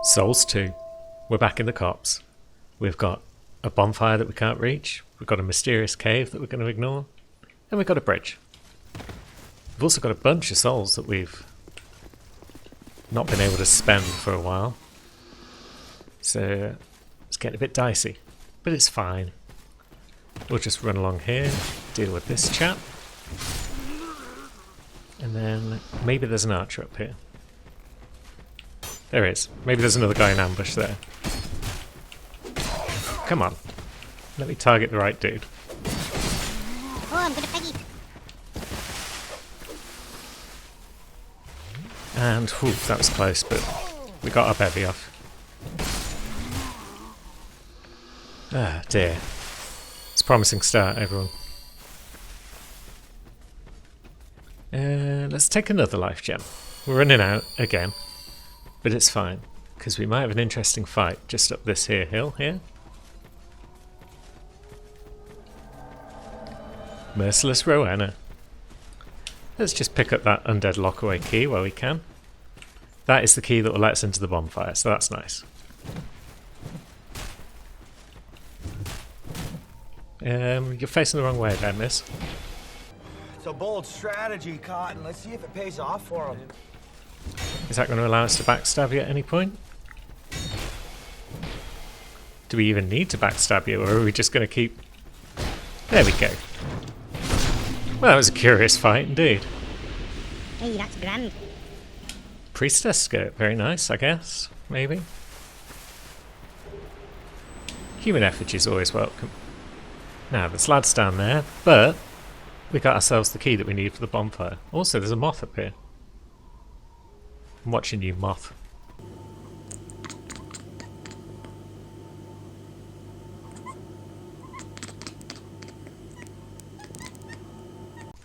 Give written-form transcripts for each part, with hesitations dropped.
Souls 2. We're back in the copse. We've got a bonfire that we can't reach. We've got a mysterious cave that we're going to ignore. And we've got a bridge. We've also got a bunch of souls that we've not been able to spend for a while. So it's getting a bit dicey. But it's fine. We'll just run along here, deal with this chap. And then maybe there's an archer up here. There is. Maybe there's another guy in ambush there. Come on. Let me target the right dude. Oh, I'm gonna peg it. And, whew, that was close, but we got our bevy off. Ah, dear. It's a promising start, everyone. Let's take another life gem. We're running out again. But it's fine, because we might have an interesting fight just up this here hill here. Merciless Rowena. Let's just pick up that undead lockaway key while we can. That is the key that will let us into the bonfire, so that's nice. You're facing the wrong way there, miss. It's a bold strategy, Cotton. Let's see if it pays off for him. Is that going to allow us to backstab you at any point? Do we even need to backstab you, or are we just going to keep... There we go. Well, that was a curious fight indeed. Hey, that's grand. Priestess skirt, very nice, I guess. Maybe. Human effigy is always welcome. Now, there's lads down there, but we got ourselves the key that we need for the bonfire. Also, there's a moth up here. I'm watching you, moth.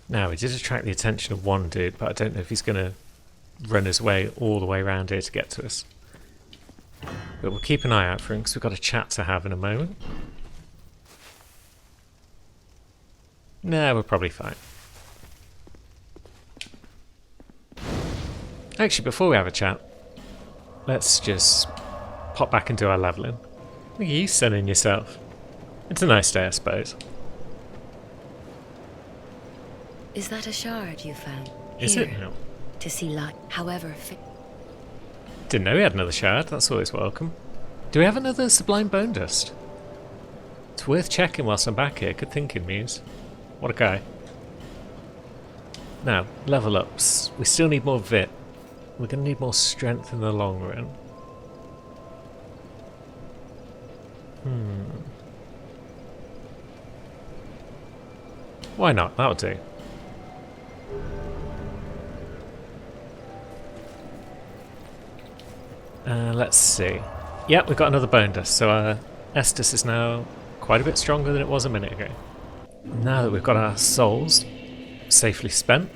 Now, we did attract the attention of one dude, but I don't know if he's going to run his way all the way around here to get to us. But we'll keep an eye out for him, because we've got a chat to have in a moment. Nah, we're probably fine. Actually, before we have a chat, let's just pop back and do our leveling. Look at you sunning yourself. It's a nice day, I suppose. Is that a shard you found? Is Here, it now? to see light, however Didn't know we had another shard, that's always welcome. Do we have another Sublime Bone Dust? It's worth checking whilst I'm back here, good thinking, Muse. What a guy. Now, level ups. We still need more Vit. We're going to need more strength in the long run. Why not? That'll do. Let's see. Yep, we've got another bone dust, so our Estus is now quite a bit stronger than it was a minute ago. Now that we've got our souls safely spent,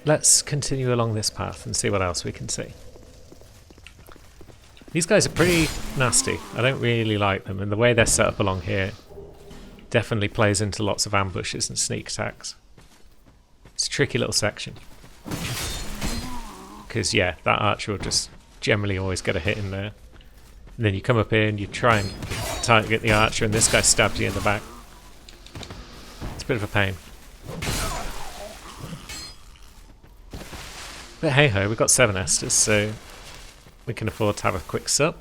let's continue along this path and see what else we can see. These guys are pretty nasty. I don't really like them, and the way they're set up along here definitely plays into lots of ambushes and sneak attacks. It's a tricky little section. Because, yeah, that archer will just generally always get a hit in there. And then you come up here and you try and target the archer, and this guy stabs you in the back. It's a bit of a pain. But hey ho, we've got 7 Estus, so we can afford to have a quick sup.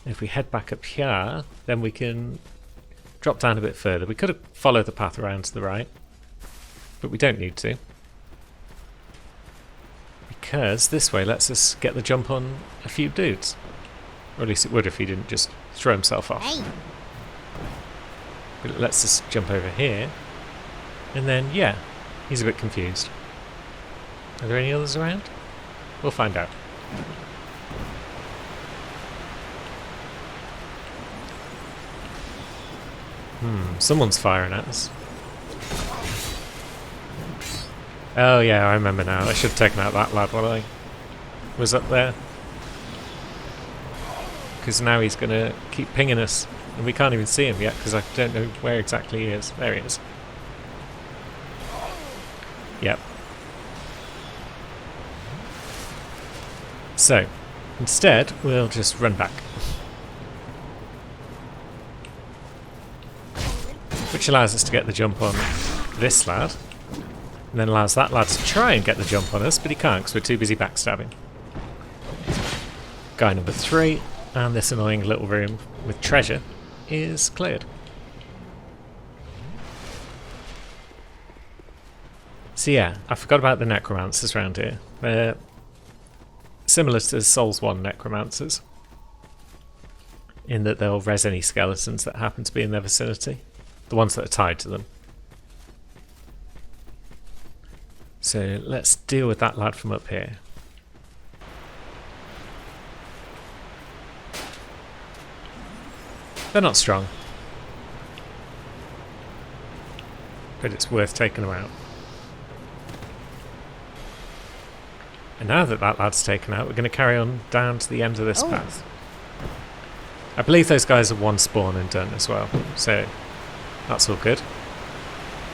If we head back up here, then we can drop down a bit further. We could have followed the path around to the right, but we don't need to. Because this way lets us get the jump on a few dudes. Or at least it would if he didn't just throw himself off. Hey, But it lets us jump over here. And then, yeah, he's a bit confused. Are there any others around? We'll find out. Someone's firing at us. Oh yeah, I remember now. I should have taken out that lad while I was up there. Because now he's going to keep pinging us. And we can't even see him yet because I don't know where exactly he is. There he is. Yep. So, Instead, we'll just run back. Which allows us to get the jump on this lad. And then allows that lad to try and get the jump on us, but he can't because we're too busy backstabbing. Guy number 3, and this annoying little room with treasure is cleared. So yeah, I forgot about the necromancers around here. They're similar to Souls 1 necromancers, in that they'll res any skeletons that happen to be in their vicinity. The ones that are tied to them. So let's deal with that lad from up here. They're not strong, but it's worth taking them out. And now that that lad's taken out, we're going to carry on down to the end of this path. I believe those guys are one spawn and done as well, so that's all good.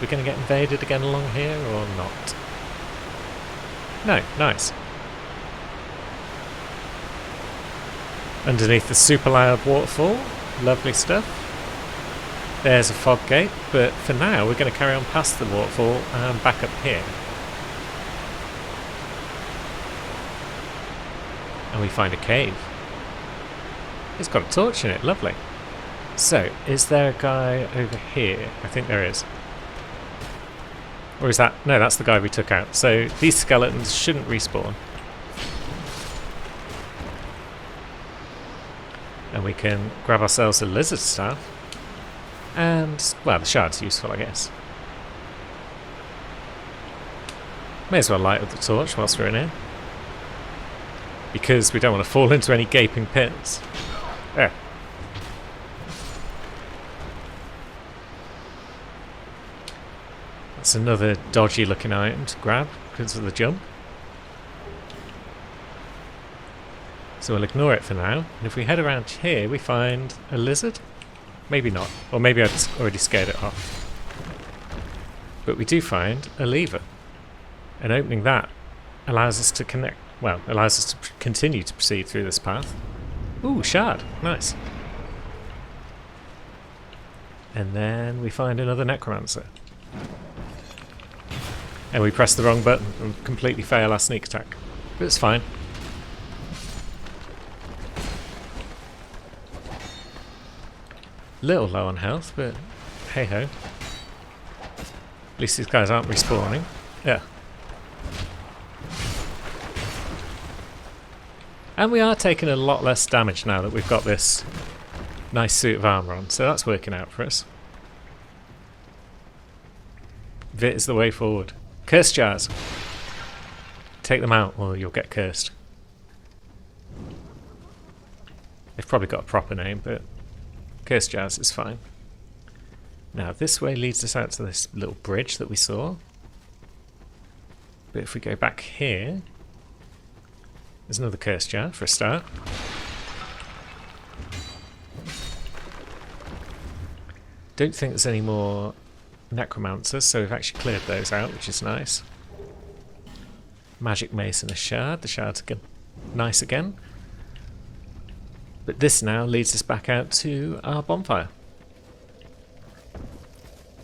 We're going to get invaded again along here or not? No, nice. Underneath the super loud waterfall, lovely stuff. There's a fog gate, but for now we're going to carry on past the waterfall and back up here. And we find a cave. It's got a torch in it, lovely. So, is there a guy over here? I think there is. Or is that... No, that's the guy we took out. So, these skeletons shouldn't respawn. And we can grab ourselves a lizard staff. And, well, the shard's useful, I guess. May as well light up the torch whilst we're in here. Because we don't want to fall into any gaping pits. There. That's another dodgy looking item to grab because of the jump. So we'll ignore it for now. And if we head around here, we find a lizard? Maybe not. Or maybe I've already scared it off. But we do find a lever. And opening that allows us to connect. Well, allows us to continue to proceed through this path. Ooh, shard. Nice. And then we find another necromancer. And we press the wrong button and completely fail our sneak attack. But it's fine. Little low on health, but hey ho. At least these guys aren't respawning. Yeah. And we are taking a lot less damage now that we've got this nice suit of armour on, so that's working out for us. Vit is the way forward. Curse jars! Take them out or you'll get cursed. They've probably got a proper name, but curse jars is fine. Now this way leads us out to this little bridge that we saw. But if we go back here... There's another curse jar for a start. Don't think there's any more necromancers, so we've actually cleared those out, which is nice. Magic mace and a shard. The shard's nice again. But this now leads us back out to our bonfire.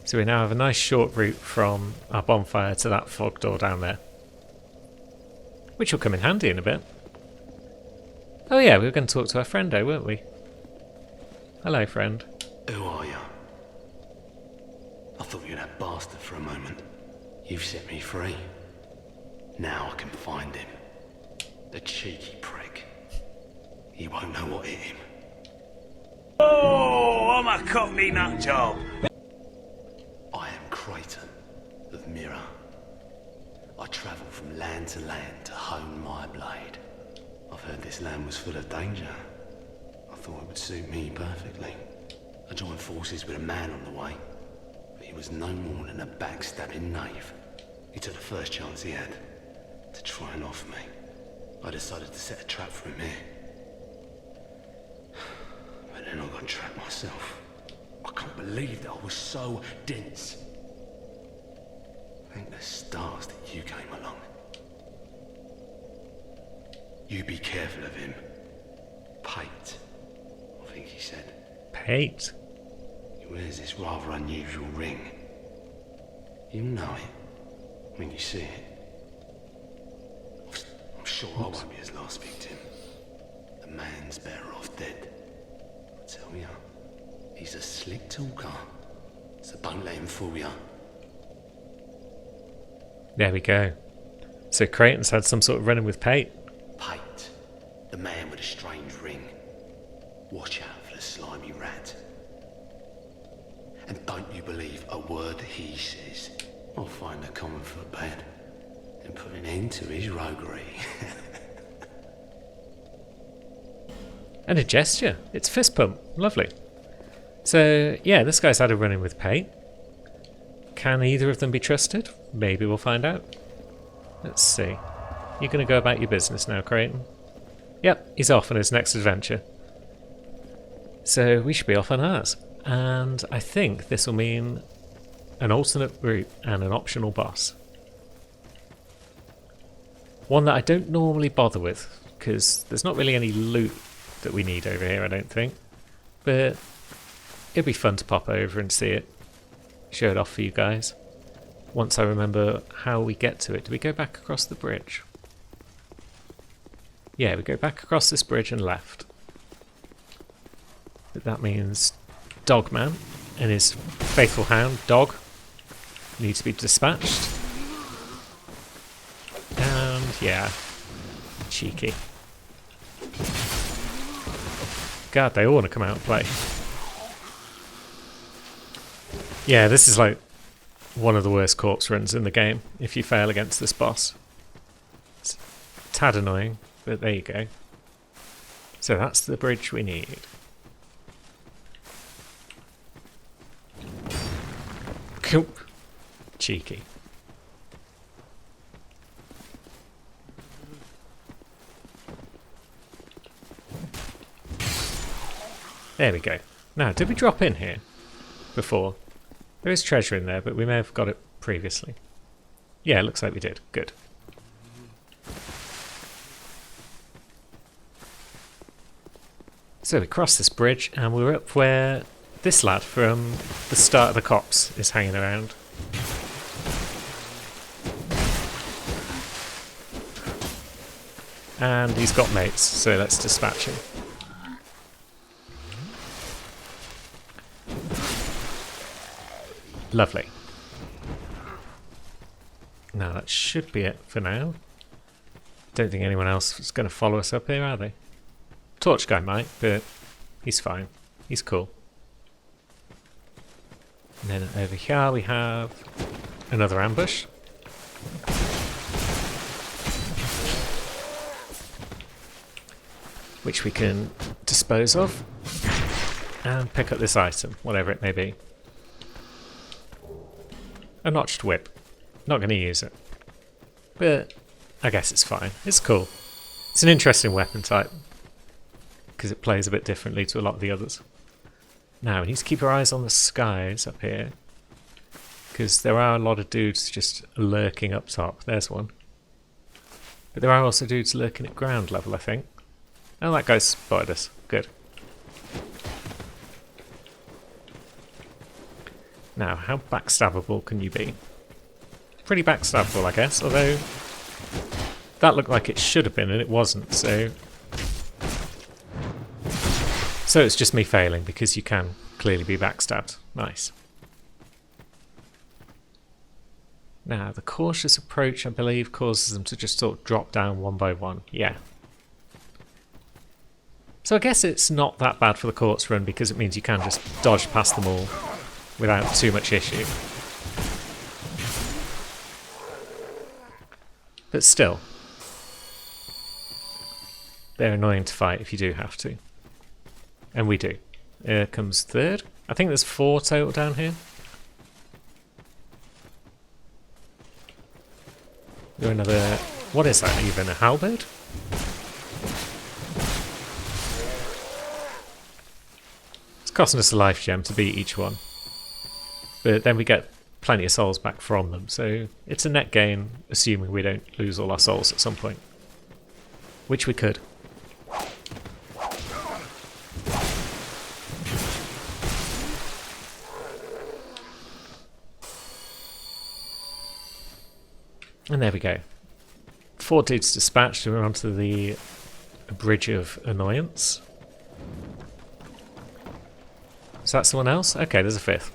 So we now have a nice short route from our bonfire to that fog door down there. Which will come in handy in a bit. Oh yeah, we were going to talk to our friendo, weren't we? Hello, friend. Who are you? I thought you were that bastard for a moment. You've set me free. Now I can find him. The cheeky prick. He won't know what hit him. Oh, I'm a cockney nut job. I am Creighton of Mirror. I travel from land to land to hone my blade. I've heard this land was full of danger. I thought it would suit me perfectly. I joined forces with a man on the way, but he was no more than a backstabbing knave. He took the first chance he had to try and off me. I decided to set a trap for him here. But then I got trapped myself. I can't believe that I was so dense. Thank the stars that you came along. You be careful of him. Pate, I think he said. Pate. He wears this rather unusual ring. You'll know it when you see it. I'm sure I won't be his last victim. The man's better off dead. I tell ya, he's a slick talker, so don't let him fool ya. There we go. So Creighton's had some sort of run-in with Pate. Pate, the man with a strange ring. Watch out for the slimy rat. And don't you believe a word he says. I'll find a common foot bad and put an end to his roguery. And a gesture. It's fist pump. Lovely. So, yeah, this guy's had a run-in with Pate. Can either of them be trusted? Maybe we'll find out. Let's see. You're going to go about your business now, Creighton. Yep, he's off on his next adventure. So we should be off on ours. And I think this will mean an alternate route and an optional boss. One that I don't normally bother with, because there's not really any loot that we need over here, I don't think. But it'd be fun to pop over and see it. Show it off for you guys. Once I remember how we get to it. Do we go back across the bridge? Yeah, we go back across this bridge and left. But that means Dogman and his faithful hound, Dog, need to be dispatched. And, yeah, cheeky. God, they all want to come out and play. Yeah, this is like one of the worst corpse runs in the game if you fail against this boss. It's a tad annoying, but there you go. So that's the bridge we need. Cool. Cheeky. There we go. Now, did we drop in here before? There is treasure in there, but we may have got it previously. Yeah, it looks like we did. Good. So we crossed this bridge and we're up where this lad from the start of the cops is hanging around. And he's got mates, so let's dispatch him. Lovely. Now that should be it for now. Don't think anyone else is going to follow us up here, are they? Torch guy might, but he's fine. He's cool. And then over here we have another ambush. Which we can dispose of. And pick up this item, whatever it may be. A notched whip. Not going to use it. But I guess it's fine. It's cool. It's an interesting weapon type. Because it plays a bit differently to a lot of the others. Now, we need to keep our eyes on the skies up here. Because there are a lot of dudes just lurking up top. There's one. But there are also dudes lurking at ground level, I think. Oh, that guy spotted us. Good. Now, how backstabbable can you be? Pretty backstabbable, I guess, although that looked like it should have been and it wasn't, so... So it's just me failing, because you can clearly be backstabbed. Nice. Now, the cautious approach, I believe, causes them to just sort of drop down one by one. Yeah. So I guess it's not that bad for the corpse run, because it means you can just dodge past them all without too much issue. But still, they're annoying to fight if you do have to. And we do. Here comes third. I think there's 4 total down here. You're another... What is that even? A halberd? It's costing us a life gem to beat each one. But then we get plenty of souls back from them, so it's a net gain, assuming we don't lose all our souls at some point. Which we could. And there we go. 4 dudes dispatched, and we're onto the Bridge of Annoyance. Is that someone else? Okay, there's a 5th.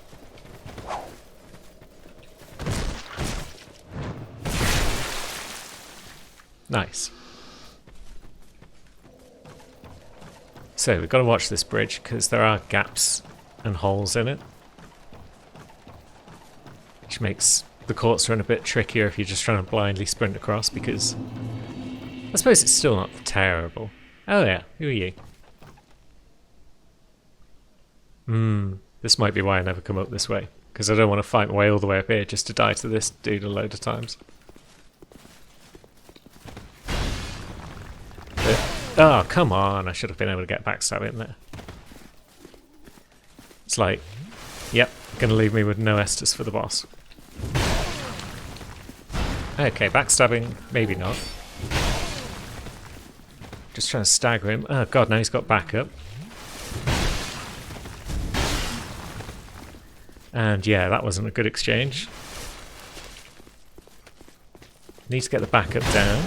Nice. So we've got to watch this bridge because there are gaps and holes in it, which makes the courts run a bit trickier if you're just trying to blindly sprint across, because I suppose it's still not terrible. Oh yeah, who are you? This might be why I never come up this way, because I don't want to fight my way all the way up here just to die to this dude a load of times. Oh, come on, I should have been able to get backstab in there. It's like, yep, gonna leave me with no Estus for the boss. Okay, backstabbing, maybe not. Just trying to stagger him. Oh god, now he's got backup. And yeah, that wasn't a good exchange. Need to get the backup down.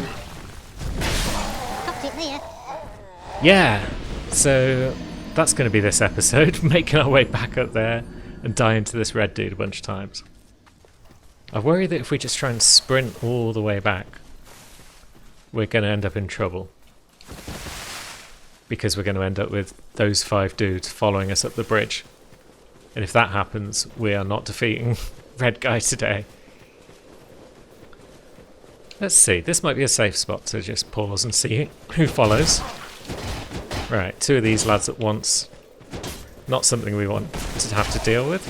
Toxic there. Yeah, so that's going to be this episode, making our way back up there and dying to this red dude a bunch of times. I worry that if we just try and sprint all the way back, we're going to end up in trouble. Because we're going to end up with those 5 dudes following us up the bridge. And if that happens, we are not defeating Red Guy today. Let's see, this might be a safe spot to just pause and see who follows. Right, 2 of these lads at once. Not something we want to have to deal with.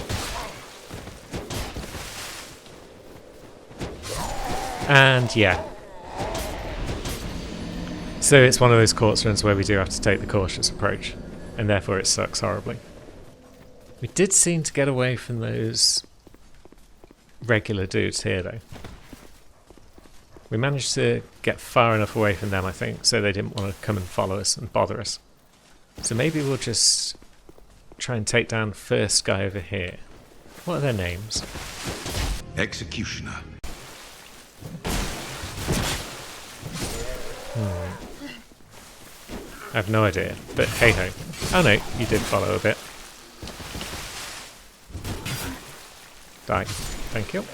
And yeah. So it's one of those courts runs where we do have to take the cautious approach, and therefore it sucks horribly. We did seem to get away from those regular dudes here though. We managed to get far enough away from them, I think, so they didn't want to come and follow us and bother us. So maybe we'll just try and take down first guy over here. What are their names? Executioner. I have no idea, but hey ho. Oh no, you did follow a bit. Die. Thank you.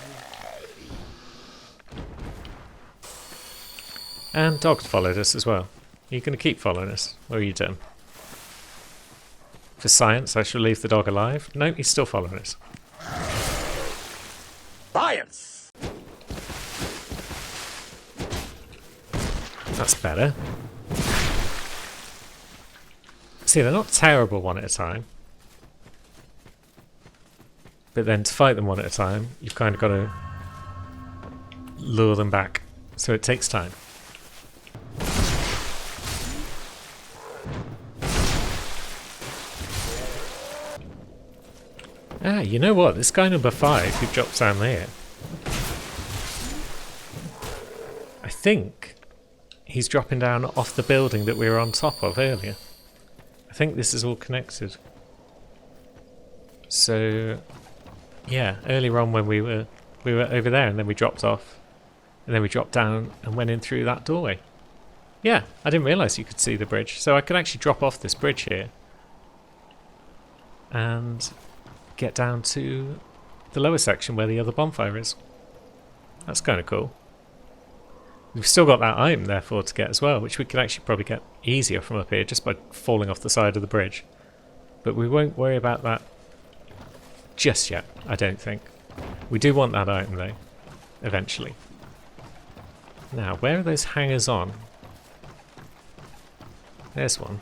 And dogs followed us as well. Are you going to keep following us? Or are you done? For science, I shall leave the dog alive. No, he's still following us. Science! That's better. See, they're not terrible one at a time. But then to fight them one at a time, you've kind of got to lure them back. So it takes time. Ah, you know what? This guy number 5 who drops down there, I think he's dropping down off the building that we were on top of earlier. I think this is all connected. So, yeah, earlier on when we were over there and then we dropped off, and then we dropped down and went in through that doorway. Yeah, I didn't realise you could see the bridge, so I could actually drop off this bridge here and get down to the lower section where the other bonfire is. That's kind of cool. We've still got that item therefore to get as well, which we can actually probably get easier from up here just by falling off the side of the bridge. But we won't worry about that just yet, I don't think. We do want that item though, eventually. Now, where are those hangers on? There's one.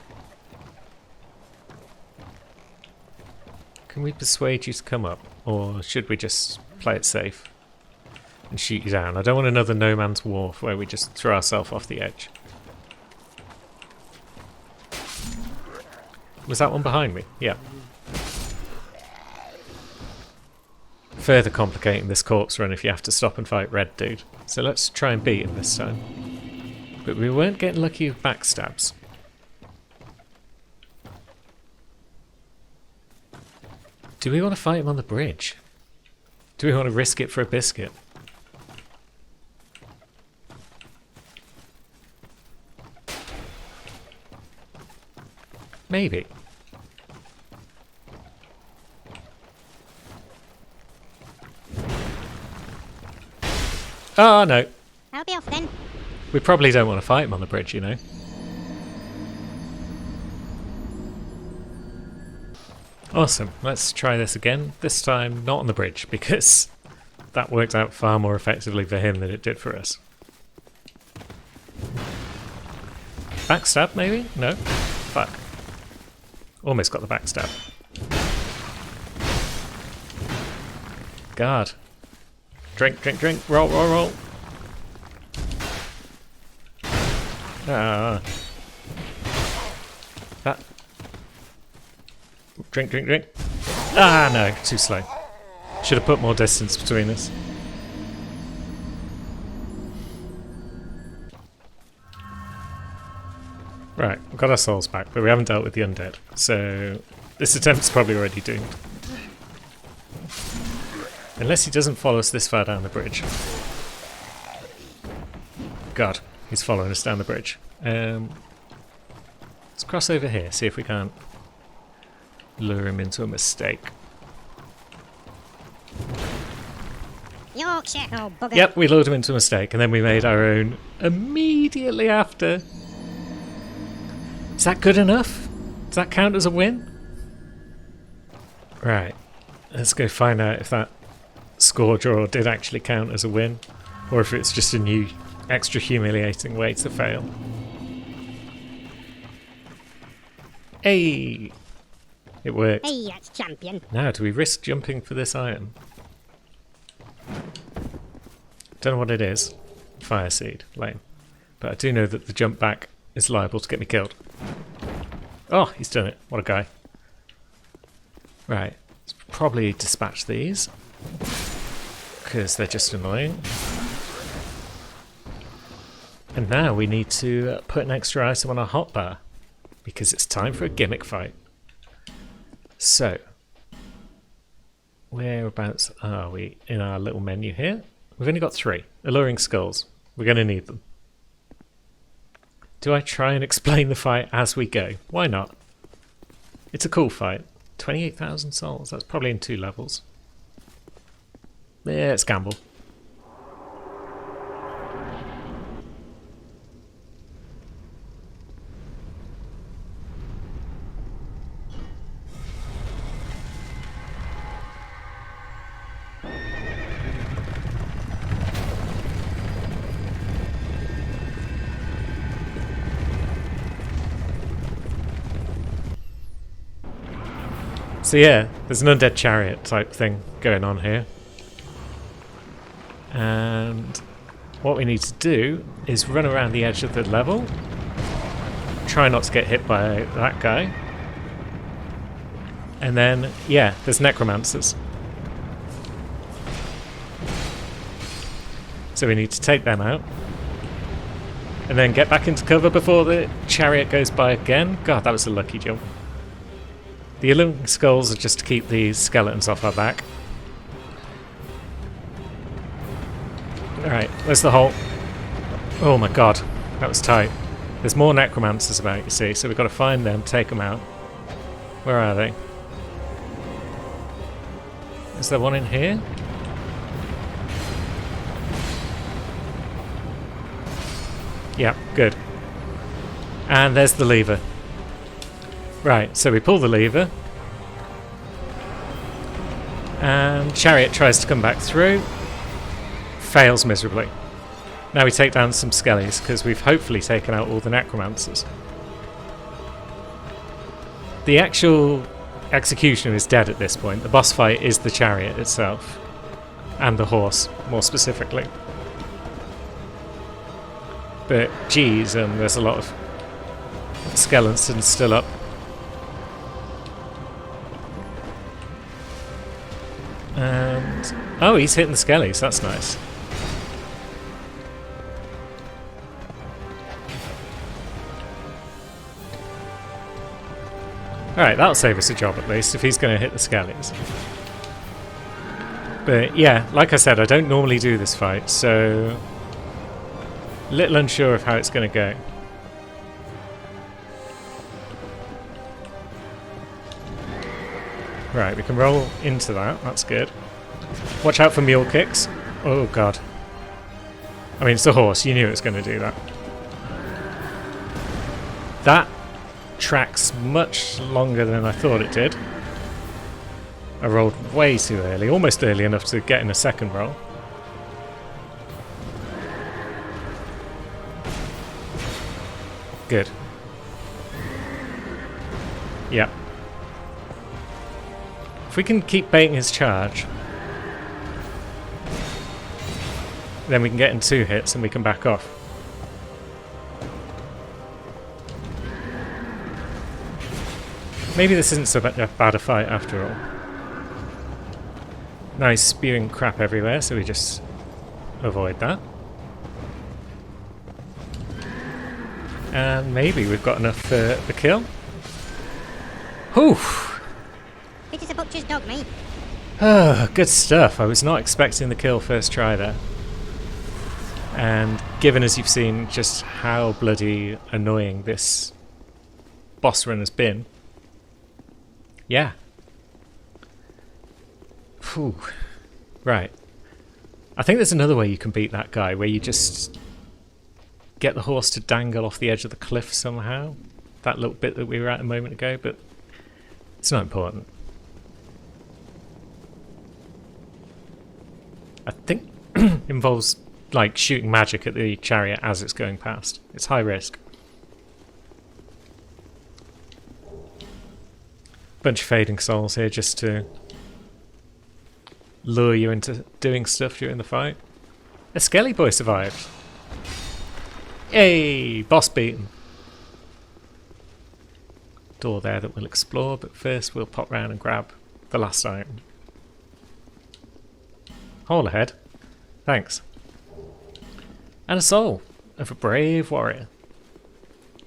Can we persuade you to come up, or should we just play it safe and shoot you down? I don't want another No Man's Wharf where we just throw ourselves off the edge. Was that one behind me? Yeah. Further complicating this corpse run if you have to stop and fight Red Dude. So let's try and beat him this time. But we weren't getting lucky with backstabs. Do we want to fight him on the bridge? Do we want to risk it for a biscuit? Maybe. Oh, no. I'll be off then. We probably don't want to fight him on the bridge, you know. Awesome. Let's try this again. This time not on the bridge, because that worked out far more effectively for him than it did for us. Backstab, maybe? No? Fuck. Almost got the backstab. God. Drink, drink, drink. Roll, roll, roll. Ah. That. Drink, drink, drink. Ah, no. Too slow. Should have put more distance between us. Right, we've got our souls back, but we haven't dealt with the undead. So this attempt's probably already doomed. Unless he doesn't follow us this far down the bridge. God, he's following us down the bridge. Let's cross over here, see if we can't lure him into a mistake. Yorkshire, oh bugger. Yep, we lured him into a mistake, and then we made our own immediately after. Is that good enough? Does that count as a win? Right, let's go find out if that score draw did actually count as a win, or if it's just a new extra humiliating way to fail. Hey! It worked. Hey, that's champion. Now, do we risk jumping for this item? Don't know what it is. Fire seed. Lame. But I do know that the jump back is liable to get me killed. Oh, he's done it. What a guy. Right. Let's probably dispatch these, because they're just annoying. And now we need to put an extra item on our hotbar, because it's time for a gimmick fight. So, whereabouts are we in our little menu here? We've only got 3. Alluring skulls. We're going to need them. Do I try and explain the fight as we go? Why not? It's a cool fight. 28,000 souls. That's probably in 2 levels. Yeah, let's gamble. So yeah, there's an undead chariot type thing going on here. And what we need to do is run around the edge of the level. Try not to get hit by that guy. And then, yeah, there's necromancers. So we need to take them out. And then get back into cover before the chariot goes by again. God, that was a lucky jump. The alluring skulls are just to keep these skeletons off our back. Alright, where's the hole? Oh my god, that was tight. There's more necromancers about, you see, so we've got to find them, take them out. Where are they? Is there one in here? Yeah, good. And there's the lever. Right, so we pull the lever. And chariot tries to come back through. Fails miserably. Now we take down some skellies, because we've hopefully taken out all the necromancers. The actual executioner is dead at this point. The boss fight is the chariot itself. And the horse, more specifically. But geez, there's a lot of skeletons still up. And oh, he's hitting the skellies, that's nice. Alright, that'll save us a job at least, if he's going to hit the skellies. But yeah, like I said, I don't normally do this fight, so a little unsure of how it's going to go. Right, we can roll into that. That's good. Watch out for mule kicks. Oh god. I mean, it's a horse. You knew it was going to do that. That tracks much longer than I thought it did. I rolled way too early. Almost early enough to get in a second roll. Good. Yep. If we can keep baiting his charge, then we can get in 2 hits and we can back off. Maybe this isn't so bad a fight after all. Now he's spewing crap everywhere, so we just avoid that. And maybe we've got enough for the kill. Whew! It is a butcher's dog, mate. Oh, good stuff. I was not expecting the kill first try there. And given as you've seen just how bloody annoying this boss run has been, yeah. Whew. Right. I think there's another way you can beat that guy, where you just get the horse to dangle off the edge of the cliff somehow. That little bit that we were at a moment ago, but it's not important. I think involves like shooting magic at the chariot as it's going past. It's high risk. Bunch of fading souls here just to lure you into doing stuff during the fight. A Skelly boy survived. Yay! Boss beaten. Door there that we'll explore, but first we'll pop round and grab the last item. Hole ahead. Thanks. And a soul of a brave warrior.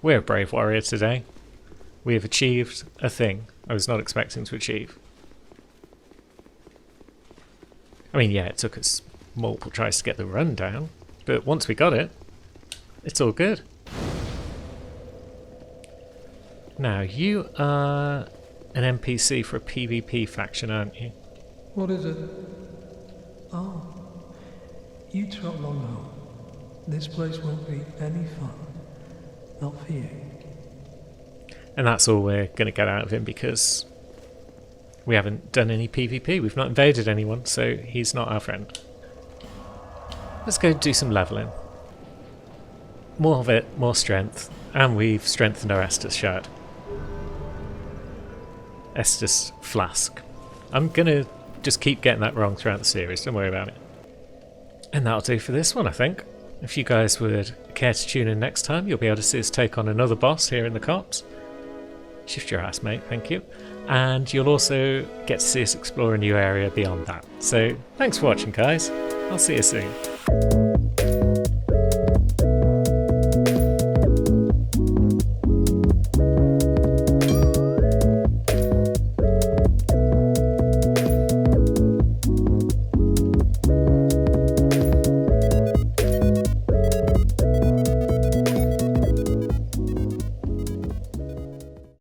We're a brave warrior today. We have achieved a thing I was not expecting to achieve. I mean, yeah, it took us multiple tries to get the run down, but once we got it, it's all good. Now, you are an NPC for a PvP faction, aren't you? What is it? Oh, you trot along home. This place won't be any fun. Not for you. And that's all we're going to get out of him because we haven't done any PvP. We've not invaded anyone, so he's not our friend. Let's go do some leveling. More of it, more strength, and we've strengthened our Estus shard. Estus flask. I'm going to just keep getting that wrong throughout the series, don't worry about it. And that'll do for this one, I think. If you guys would care to tune in next time, you'll be able to see us take on another boss here in the Copse. Shift your ass, mate, thank you. And you'll also get to see us explore a new area beyond that. So, thanks for watching, guys. I'll see you soon.